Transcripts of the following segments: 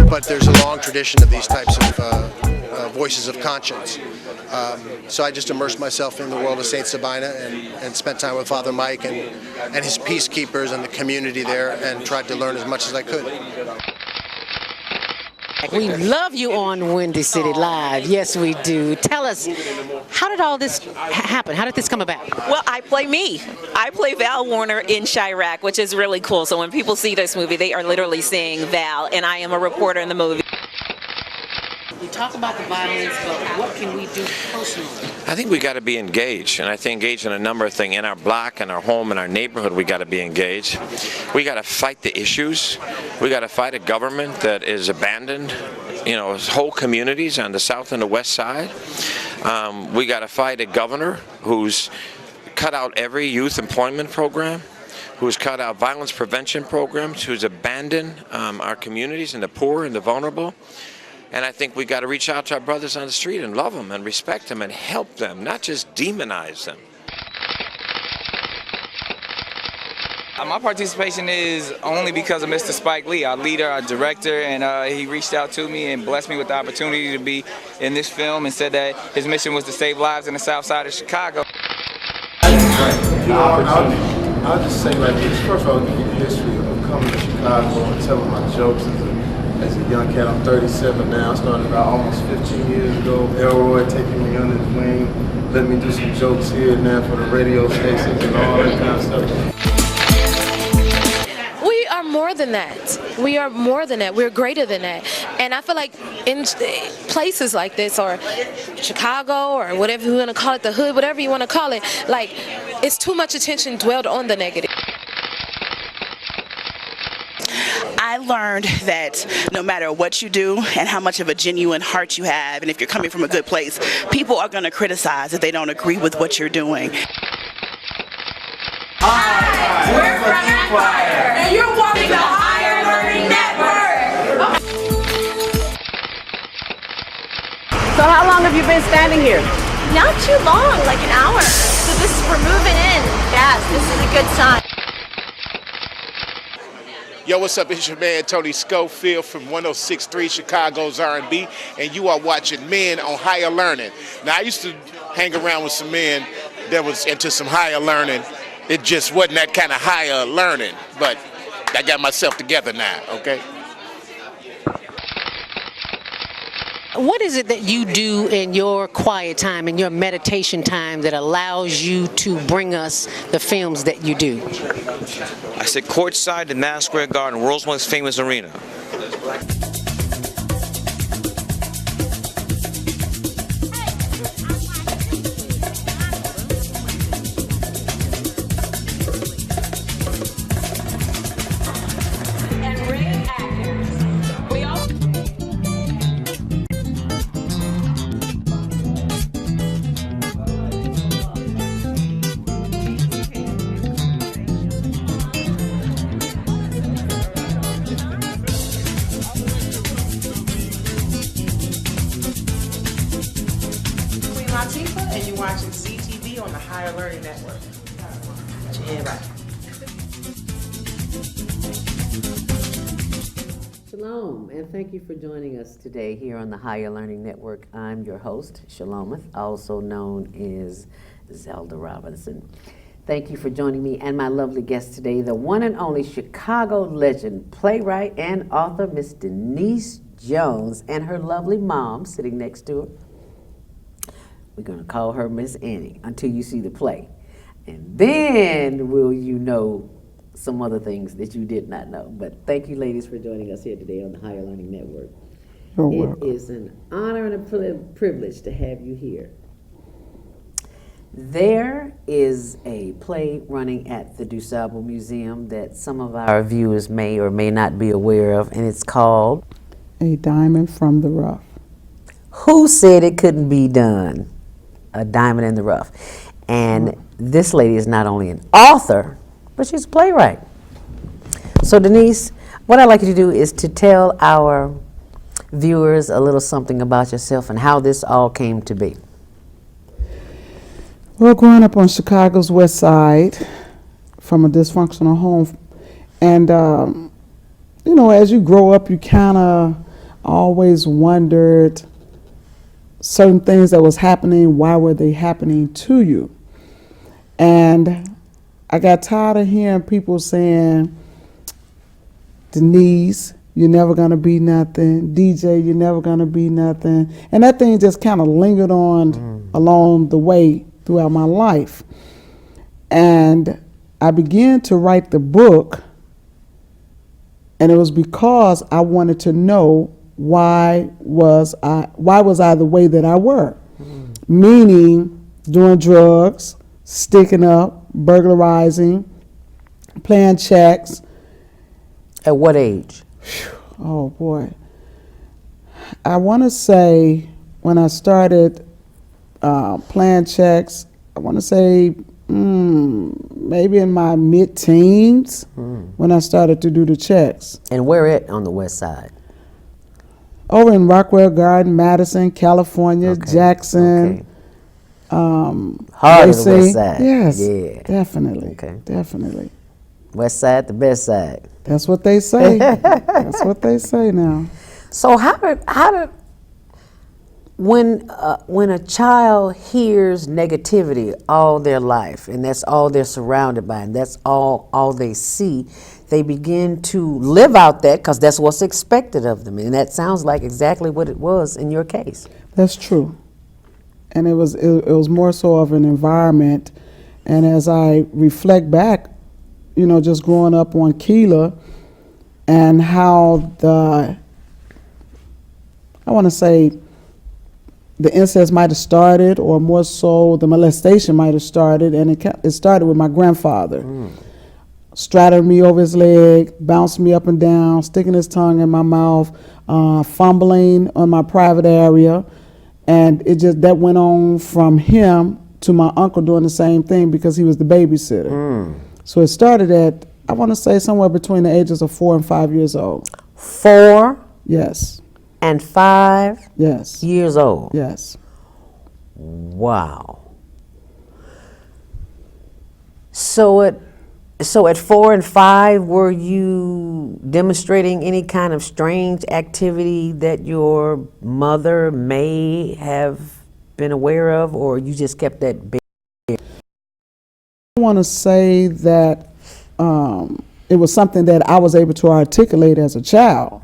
but there's a long tradition of these types of voices of conscience. So I just immersed myself in the world of St. Sabina and spent time with Father Mike and his peacekeepers and the community there, and tried to learn as much as I could. We love you on Windy City Live. Yes, we do. Tell us, how did all this happen? How did this come about? Well, I play me. I play Val Warner in Chirac, which is really cool. So when people see this movie, they are literally seeing Val, and I am a reporter in the movie. We talk about the violence, but what can we do personally? I think we got to be engaged, and I think engaged in a number of things. In our block, in our home, in our neighborhood, we got to be engaged. We got to fight the issues. We got to fight a government that is abandoned, whole communities on the south and the west side. We got to fight a governor who's cut out every youth employment program, who's cut out violence prevention programs, who's abandoned our communities and the poor and the vulnerable. And I think we got to reach out to our brothers on the street and love them and respect them and help them, not just demonize them. My participation is only because of Mr. Spike Lee, our leader, our director, and he reached out to me and blessed me with the opportunity to be in this film and said that his mission was to save lives in the south side of Chicago. I'll just say like this. First of all, give you the history of coming to Chicago and telling my jokes as a young cat. I'm 37 now. I started about almost 15 years ago. Elroy taking me under his wing, let me do some jokes here and there for the radio stations and all that kind of stuff. We are more than that. We are more than that. We're greater than that. And I feel like in places like this, or Chicago, or whatever you want to call it, the hood, whatever you want to call it, like, it's too much attention dwelled on the negative. I learned that no matter what you do and how much of a genuine heart you have, and if you're coming from a good place, people are going to criticize if they don't agree with what you're doing. Hi, we're from Empire, and you're watching the Higher Learning Network. So how long have you been standing here? Not too long, like an hour. So we're moving in fast. This is a good sign. Yo, what's up? It's your man Tony Schofield from 106.3 Chicago's R&B, and you are watching Men on Higher Learning. Now, I used to hang around with some men that was into some higher learning. It just wasn't that kind of higher learning, but I got myself together now, okay? What is it that you do in your quiet time, in your meditation time, that allows you to bring us the films that you do? I sit courtside in Madison Square Garden, world's most famous arena. And you're watching CTV on the Higher Learning Network. Put your head right. Shalom, and thank you for joining us today here on the Higher Learning Network. I'm your host, Shalomith, also known as Zelda Robinson. Thank you for joining me and my lovely guest today, the one and only Chicago legend, playwright, and author, Miss Denise Jones, and her lovely mom sitting next to her. We're going to call her Miss Annie until you see the play. And then will you know some other things that you did not know. But thank you, ladies, for joining us here today on the Higher Learning Network. You're welcome. It is an honor and a privilege to have you here. There is a play running at the DuSable Museum that some of our viewers may or may not be aware of, and it's called A Diamond from the Rough. Who Said It Couldn't Be Done? A Diamond in the Rough. And this lady is not only an author, but she's a playwright. So Denise, what I'd like you to do is to tell our viewers a little something about yourself and how this all came to be. Well, growing up on Chicago's West Side from a dysfunctional home, and you know, as you grow up, you kind of I always wondered certain things that was happening, why were they happening to you? And I got tired of hearing people saying, Denise, you're never gonna be nothing. DJ, you're never gonna be nothing. And that thing just kind of lingered on along the way throughout my life. And I began to write the book, and it was because I wanted to know why was I the way that I were. Meaning doing drugs, sticking up, burglarizing, playing checks. At what age? Oh boy. I want to say when I started playing checks, I want to say maybe in my mid-teens when I started to do the checks. And where at on the west side? Over in Rockwell Garden, Madison, California, Jackson. Heart of the west side. Yes, Yeah. Definitely. Okay. Definitely. West side, the best side. That's what they say. That's what they say now. So how did when a child hears negativity all their life, and that's all they're surrounded by, and that's all they see, they begin to live out that because that's what's expected of them, and that sounds like exactly what it was in your case. That's true. And it was more so of an environment. And as I reflect back, you know, just growing up on Keela and how I want to say the incest might have started, or more so the molestation might have started, and it started with my grandfather. Straddling me over his leg, bouncing me up and down, sticking his tongue in my mouth, fumbling on my private area. And that went on from him to my uncle doing the same thing because he was the babysitter. So it started at, I want to say, somewhere between the ages of 4 and 5 years old. 4? Yes. And 5? Yes. Years old? Yes. Wow. So at 4 and 5, were you demonstrating any kind of strange activity that your mother may have been aware of, or you just kept that big? I want to say that it was something that I was able to articulate as a child.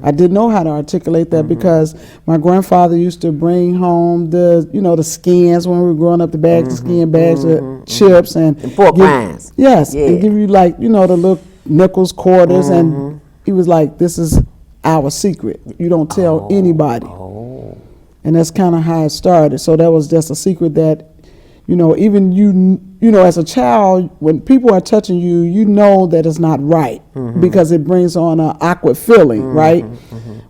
I didn't know how to articulate that because my grandfather used to bring home the skins when we were growing up, the bags, the skin bags of chips and pork rinds. Yes, Yeah. and give you the little nickels, quarters, and he was like, "This is our secret. You don't tell anybody." And that's kind of how it started. So that was just a secret that, even as a child, when people are touching you, you know that it's not right because it brings on an awkward feeling, right?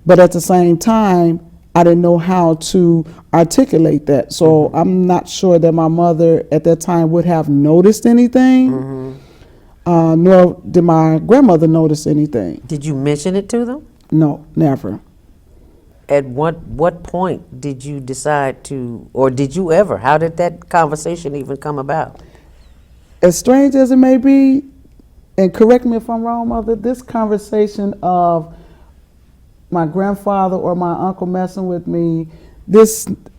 But at the same time, I didn't know how to articulate that. So I'm not sure that my mother at that time would have noticed anything, nor did my grandmother notice anything. Did you mention it to them? No, never. At what point did you decide to, or did you ever? How did that conversation even come about? As strange as it may be, and correct me if I'm wrong, Mother, this conversation of my grandfather or my uncle messing with me,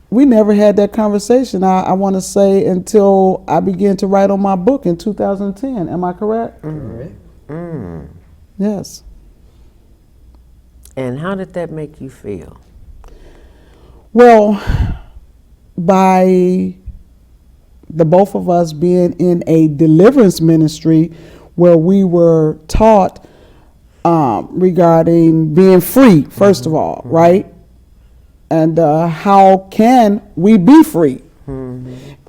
we never had that conversation, I want to say, until I began to write on my book in 2010. Am I correct? Yes. And how did that make you feel? Well, by the both of us being in a deliverance ministry where we were taught regarding being free, first of all, right? And how can we be free?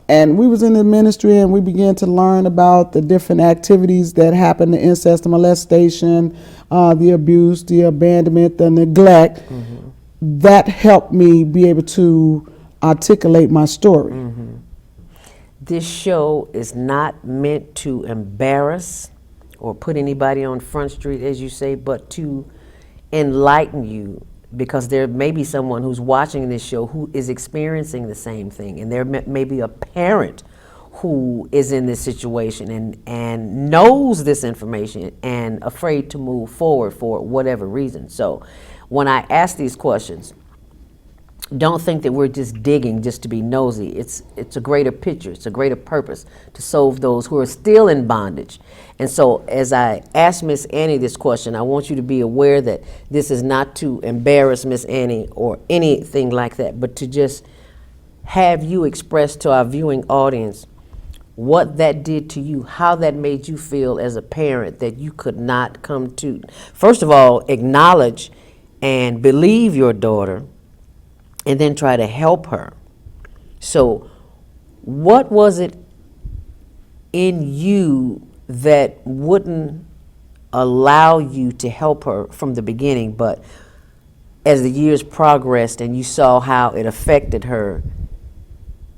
And we was in the ministry and we began to learn about the different activities that happen, the incest, the molestation, the abuse, the abandonment, the neglect. That helped me be able to articulate my story. This show is not meant to embarrass or put anybody on Front Street, as you say, but to enlighten you, because there may be someone who's watching this show who is experiencing the same thing, and there may be a parent who is in this situation and knows this information and afraid to move forward for whatever reason. So when I ask these questions, don't think that we're just digging just to be nosy. It's a greater picture. It's a greater purpose to serve those who are still in bondage. And so as I ask Miss Annie this question, I want you to be aware that this is not to embarrass Miss Annie or anything like that, but to just have you express to our viewing audience what that did to you, how that made you feel as a parent that you could not come to, first of all, acknowledge and believe your daughter, and then try to help her. So what was it in you that wouldn't allow you to help her from the beginning, but as the years progressed and you saw how it affected her,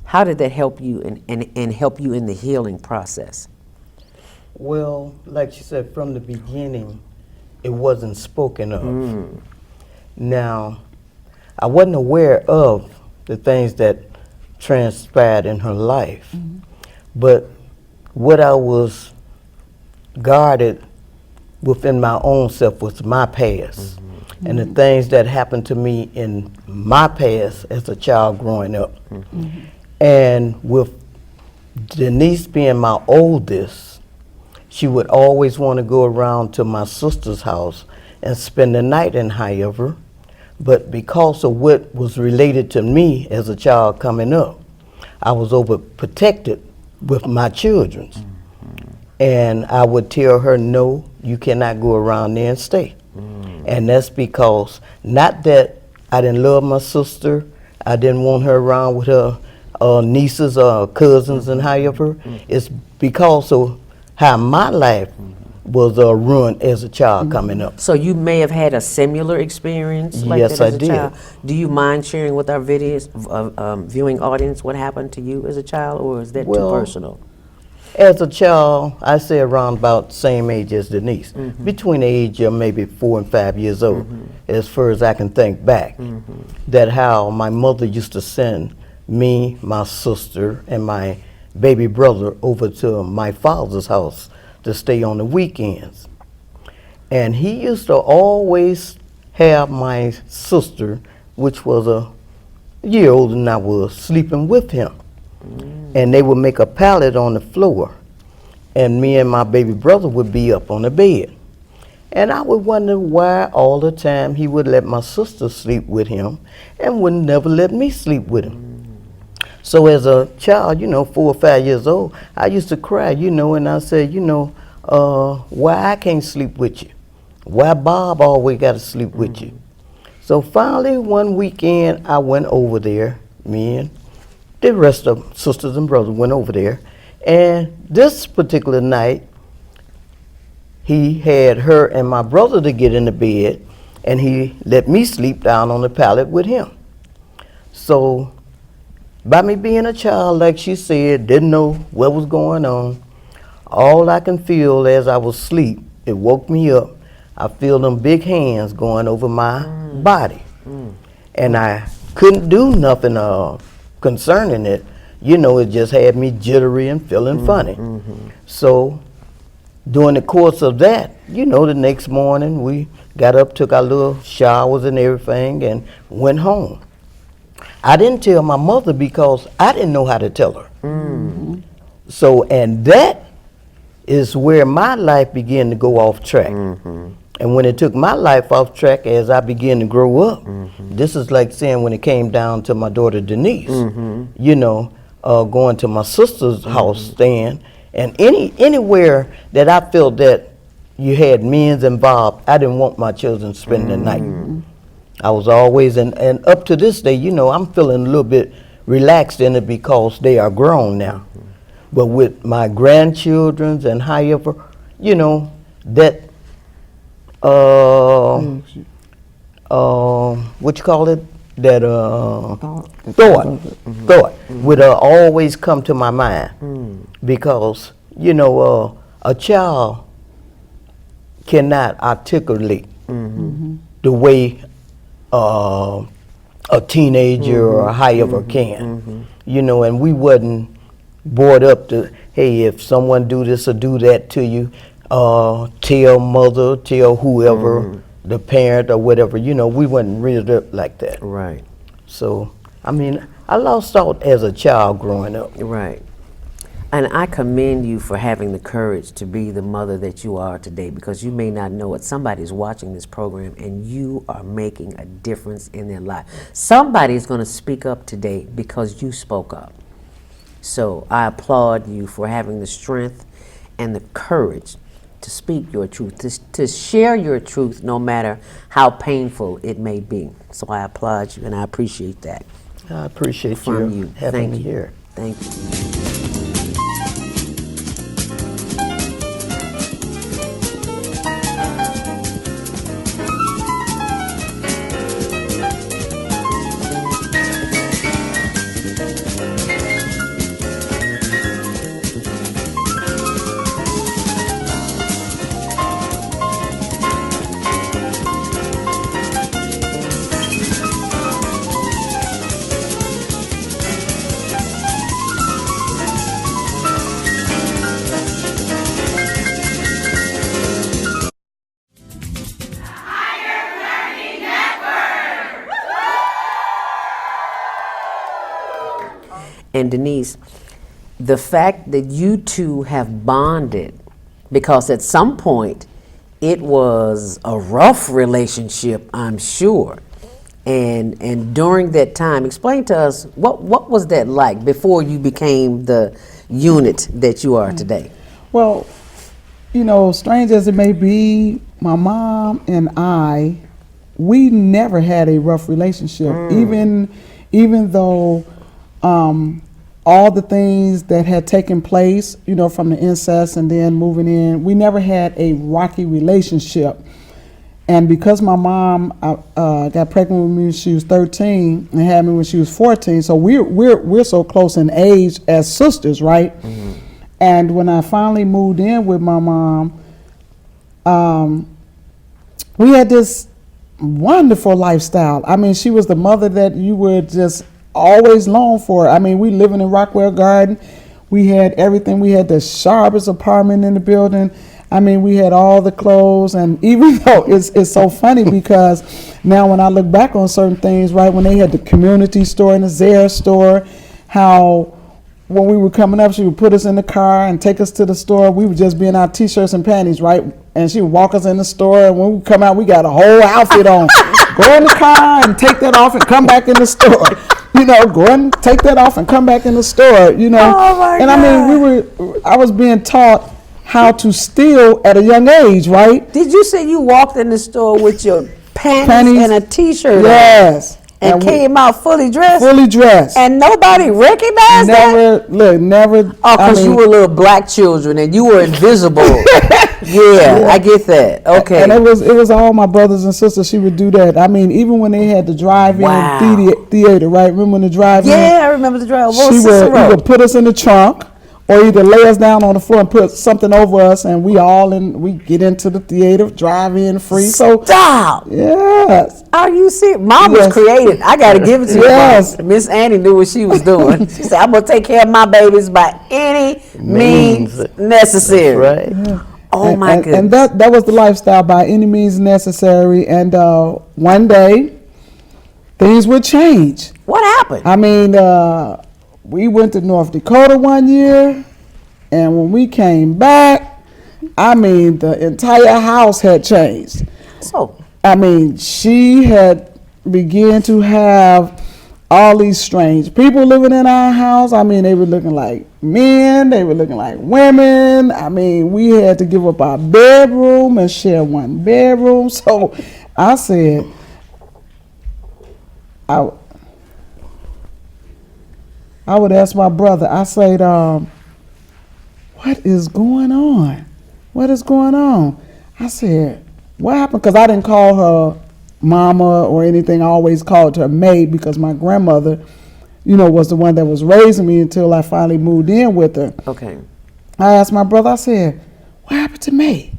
how did that help you and help you in the healing process? Well, like she said, from the beginning, it wasn't spoken of. Now, I wasn't aware of the things that transpired in her life, but what I was guarded within my own self was my past, and the things that happened to me in my past as a child growing up. And with Denise being my oldest, she would always want to go around to my sister's house and spend the night in Highover. But because of what was related to me as a child coming up, I was overprotected with my children. And I would tell her, no, you cannot go around there and stay. And that's because, not that I didn't love my sister, I didn't want her around with her nieces or cousins and Highover. It's because of how my life was ruined as a child coming up. So you may have had a similar experience like Yes, that as I a did. child. Do you mind sharing with our viewing audience what happened to you as a child, or is that too Well, personal? As a child, I say around about the same age as Denise, between the age of maybe 4 and 5 years old, as far as I can think back, that how my mother used to send me, my sister, and my baby brother over to my father's house to stay on the weekends. And he used to always have my sister, which was a year older than I was, sleeping with him. And they would make a pallet on the floor, and me and my baby brother would be up on the bed. And I would wonder why all the time he would let my sister sleep with him and would never let me sleep with him. So as a child, 4 or 5 years old, I used to cry, and I said, why I can't sleep with you? Why Bob always got to sleep with you? So finally, one weekend, I went over there, me and the rest of sisters and brothers went over there. And this particular night, he had her and my brother to get in the bed, and he let me sleep down on the pallet with him. So by me being a child, like she said, didn't know what was going on, all I can feel as I was asleep, it woke me up, I feel them big hands going over my body. And I couldn't do nothing concerning it. It just had me jittery and feeling funny. So during the course of that, the next morning we got up, took our little showers and everything, and went home. I didn't tell my mother because I didn't know how to tell her. So, and that is where my life began to go off track. And when it took my life off track as I began to grow up, this is like saying when it came down to my daughter Denise, going to my sister's house, staying, and anywhere that I felt that you had men's involved, I didn't want my children to spend the night. I was always, and up to this day, I'm feeling a little bit relaxed in it because they are grown now. But with my grandchildren and however, that what you call it? That thought would always come to my mind because a child cannot articulate the way a teenager or however can, and we wasn't brought up to, hey, if someone do this or do that to you, tell mother, tell whoever, the parent or whatever, we wasn't raised up like that. Right. So, I mean, I lost out as a child growing up. Right. And I commend you for having the courage to be the mother that you are today, because you may not know it. Somebody's watching this program and you are making a difference in their life. Somebody's going to speak up today because you spoke up. So I applaud you for having the strength and the courage to speak your truth, to share your truth no matter how painful it may be. So I applaud you and I appreciate that. I appreciate from you you. having Thank me you. here. Thank you. And Denise, the fact that you two have bonded, because at some point it was a rough relationship, I'm sure. And during that time, explain to us, what was that like before you became the unit that you are today? Well, strange as it may be, my mom and I, we never had a rough relationship. Even though all the things that had taken place, from the incest and then moving in, we never had a rocky relationship. And because my mom got pregnant with me when she was 13 and had me when she was 14, so we're so close in age as sisters, right? Mm-hmm. And when I finally moved in with my mom, we had this wonderful lifestyle. I mean, she was the mother that you would just always long for. I mean, we living in Rockwell Garden. We had everything. We had the sharpest apartment in the building. I mean, we had all the clothes. And even though it's so funny because now when I look back on certain things, right, when they had the community store and the Zare store, how when we were coming up, she would put us in the car and take us to the store. We would just be in our T-shirts and panties, right? And she would walk us in the store. And when we come out, we got a whole outfit on. Go in the car and take that off and come back in the store. Go and take that off and come back in the store, Oh my God. I mean, I was being taught how to steal at a young age, right? Did you say you walked in the store with your panties and a T-shirt yes. on? And came out fully dressed? Fully dressed. And nobody recognized that? Never. Oh, because you were little black children and you were invisible. Yeah, I get that. Okay. And it was all my brothers and sisters. She would do that. I mean, even when they had the drive-in theater, right? Remember when the drive-in? Yeah, I remember the drive-in. She would either put us in the trunk or either lay us down on the floor and put something over us, and we get into the theater, drive in free. Stop. Yes. Are you serious? Mom was creative. I got to give it to you. Yes. Miss Annie knew what she was doing. She said, I'm going to take care of my babies by any means necessary. That's right. Yeah. Oh, my goodness. And that was the lifestyle, by any means necessary. And one day, things would change. What happened? I mean, we went to North Dakota one year, and when we came back, I mean, the entire house had changed. So, I mean, she had began to have all these strange people living in our house. I mean, they were looking like men, they were looking like women. I mean, we had to give up our bedroom and share one bedroom. So I said, I would ask my brother, I said, what is going on? What is going on? I said, what happened? Because I didn't call her mama or anything. I always called her maid because my grandmother, was the one that was raising me until I finally moved in with her. Okay. I asked my brother, I said, what happened to May?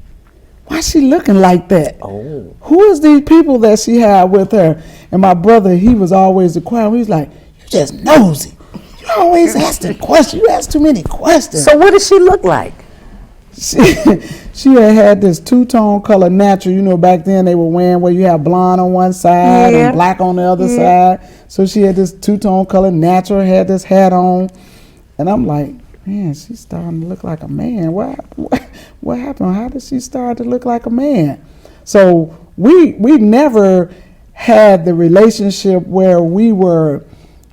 Why is she looking like that? Oh. Who is these people that she had with her? And my brother, he was always the quiet. He was like, you just nosy. You always asking questions. You ask too many questions. So what does she look like? she had this two-tone color natural. You know, back then they were wearing where you have blonde on one side and black on the other side. So she had this two-tone color natural, had this hat on. And I'm like, man, she's starting to look like a man. What happened? How did she start to look like a man? So we never had the relationship where we were,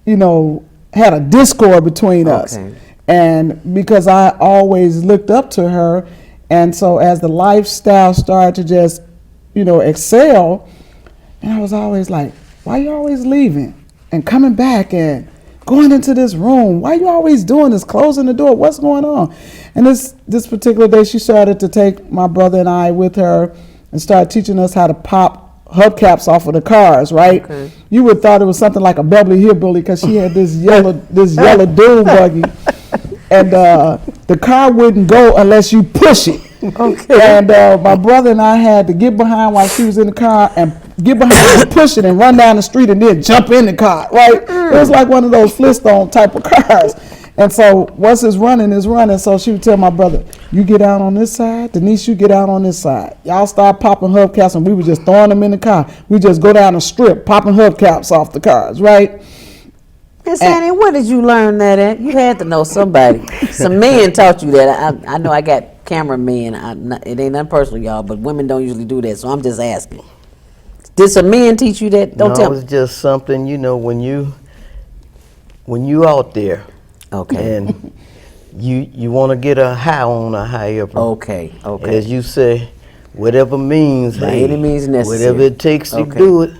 you know, had a discord between us. And because I always looked up to her, and so as the lifestyle started to just, you know, excel, and I was always like, why you always leaving and coming back and going into this room? Why you always doing this, closing the door? What's going on? And this particular day, she started to take my brother and I with her and start teaching us how to pop hubcaps off of the cars, right? You would thought it was something like a Beverly Hillbilly because she had this yellow dune buggy. And the car wouldn't go unless you push it. And my brother and I had to get behind while she was in the car and get behind and push it and run down the street and then jump in the car, right? It was like one of those Flintstone type of cars. And so once it's running. So she would tell my brother, you get out on this side, Denise, you get out on this side. Y'all start popping hubcaps, and we were just throwing them in the car. We just go down the strip, popping hubcaps off the cars, right? Miss Annie, where did you learn that at? You had to know somebody. Some men taught you that. I know I got cameramen. It ain't nothing personal, y'all, but women don't usually do that, so I'm just asking. Did some men teach you that? Don't tell me. It's just something, you know, when you out there. And you want to get a high on a however. As you say, whatever means, by any means necessary. Whatever it takes to do it.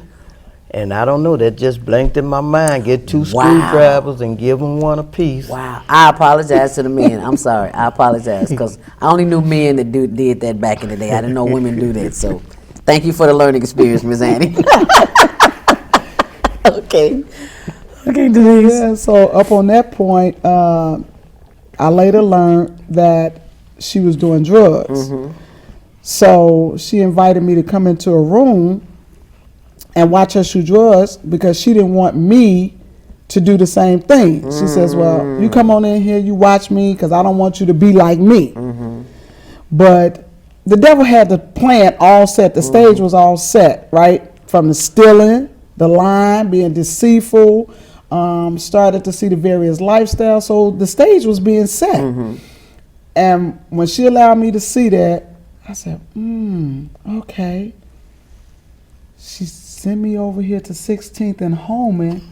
And I don't know, that just blanked in my mind. Get two screwdrivers and give them one apiece. Wow. I apologize to the men. I'm sorry. I apologize because I only knew men that did that back in the day. I didn't know women do that. So thank you for the learning experience, Ms. Annie. Okay, Denise. Yeah, so up on that point, I later learned that she was doing drugs. So she invited me to come into a room and watch her shoot drugs because she didn't want me to do the same thing. She says, well, you come on in here, you watch me because I don't want you to be like me. But the devil had the plan all set. The stage was all set, right? From the stealing, the lying, being deceitful, started to see the various lifestyles. So the stage was being set. And when she allowed me to see that, I said, okay. She sent me over here to 16th and Holman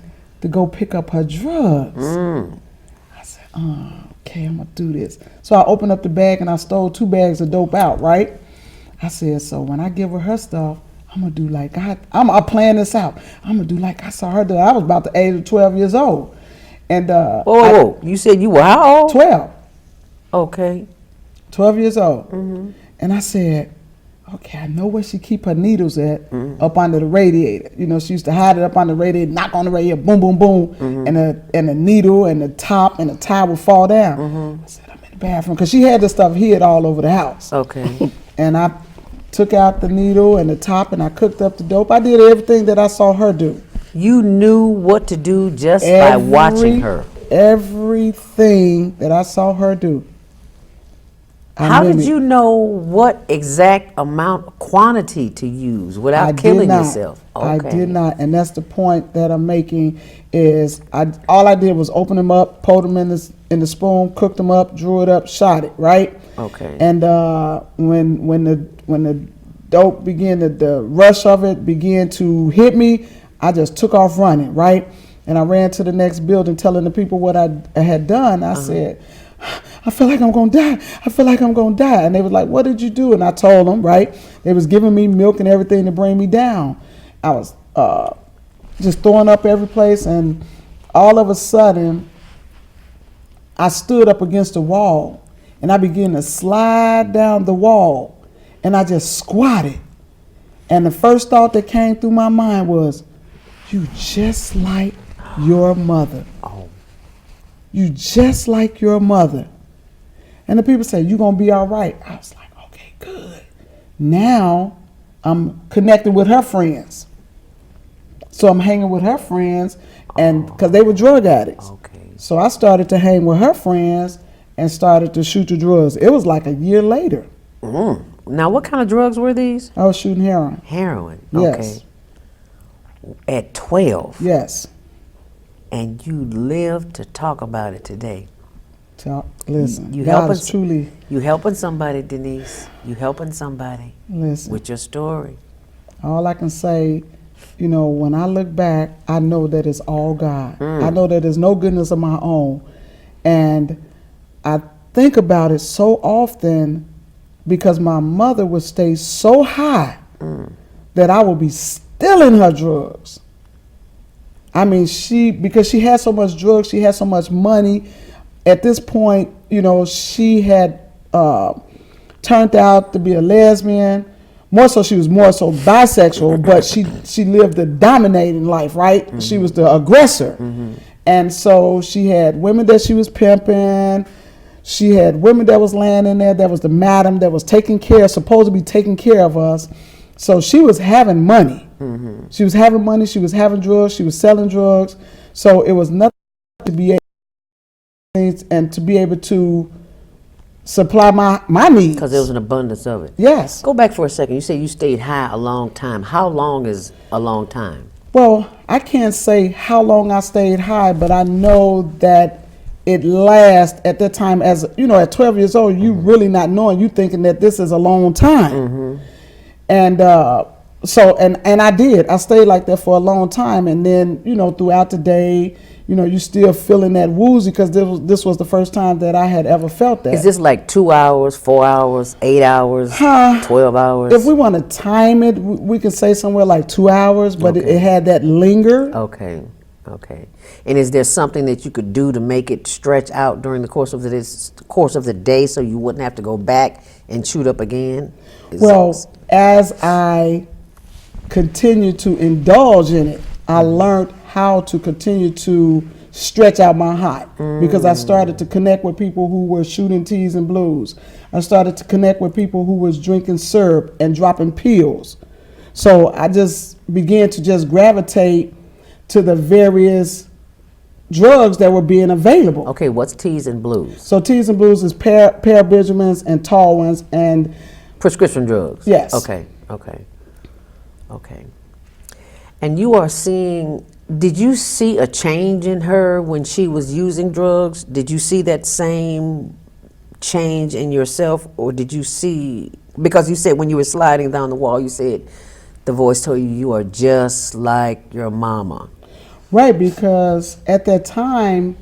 to go pick up her drugs. I said, okay, I'm gonna do this. So I opened up the bag and I stole 2 bags of dope out, right? I said, so when I give her stuff, I'm gonna do like I'm planning this out. I'm gonna do like I saw her do. I was about the age of 12 years old. And whoa, you said you were how old? 12. Okay. 12 years old. And I said, okay, I know where she keep her needles at, up under the radiator. You know, she used to hide it up on the radiator, knock on the radiator, boom, boom, boom, and the needle and the top and the tie would fall down. I said, I'm in the bathroom, because she had this stuff hid all over the house. And I took out the needle and the top and I cooked up the dope. I did everything that I saw her do. You knew what to do just by watching her. Everything that I saw her do. How did you know what exact quantity to use without killing yourself? I did not, and that's the point that I'm making. Is all I did was open them up, pour them in the spoon, cooked them up, drew it up, shot it, right? And when the dope began, the rush of it began to hit me, I just took off running, right? And I ran to the next building, telling the people what I had done. I said, I feel like I'm gonna die. I feel like I'm gonna die. And they was like, what did you do? And I told them, right? They was giving me milk and everything to bring me down. I was just throwing up every place, and all of a sudden, I stood up against a wall, and I began to slide down the wall, and I just squatted. And the first thought that came through my mind was, you just like your mother. You just like your mother. And the people say, you gonna be all right. I was like, okay, good. Now I'm connected with her friends. So I'm hanging with her friends, and because they were drug addicts. So I started to hang with her friends, and started to shoot the drugs. It was like a year later. Now, what kind of drugs were these? I was shooting heroin. Heroin. Yes. Okay. At 12. Yes. And you live to talk about it today. Listen, You God helping is truly. You helping somebody, Denise. You helping somebody. Listen. With your story. All I can say, you know, when I look back, I know that it's all God. I know that there's no goodness of my own. And I think about it so often because my mother would stay so high that I would be stealing her drugs. I mean, because she had so much drugs, she had so much money. At this point, you know, she had turned out to be a lesbian. She was more so bisexual, but she lived a dominating life, right? She was the aggressor. And so she had women that she was pimping. She had women that was laying in there, that was the madam, that was supposed to be taking care of us. So she was having money. She was having money, she was having drugs, she was selling drugs. So it was nothing to be able and to be able to supply my needs. Because there was an abundance of it. Yes. Go back for a second. You say you stayed high a long time. How long is a long time? Well, I can't say how long I stayed high, but I know that it lasts at that time. As you know, at 12 years old, you really not knowing, you thinking that this is a long time. And so I did. I stayed like that for a long time, and then, you know, throughout the day, you know, you still feeling that woozy because this was the first time that I had ever felt that. Is this like 2 hours, 4 hours, 8 hours, 12 hours? If we want to time it, we can say somewhere like 2 hours, but it had that linger. Okay. And is there something that you could do to make it stretch out during the course of the day so you wouldn't have to go back and shoot up again? As I continued to indulge in it, I learned how to continue to stretch out my high because I started to connect with people who were shooting teas and blues. I started to connect with people who was drinking syrup and dropping pills. So I just began to just gravitate to the various drugs that were being available. Okay, what's teas and blues? So teas and blues is parabenjamins and tall ones and prescription drugs. Yes. Okay. And you are seeing, did you see a change in her when she was using drugs? Did you see that same change in yourself, or did you see, because you said when you were sliding down the wall, you said the voice told you are just like your mama. Right, because at that time,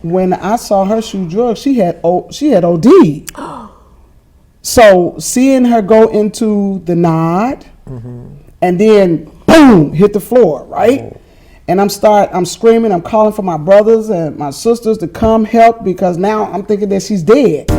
when I saw her shoot drugs, she had OD. So seeing her go into the nod, and then boom, hit the floor, right? And I'm screaming, I'm calling for my brothers and my sisters to come help because now I'm thinking that she's dead.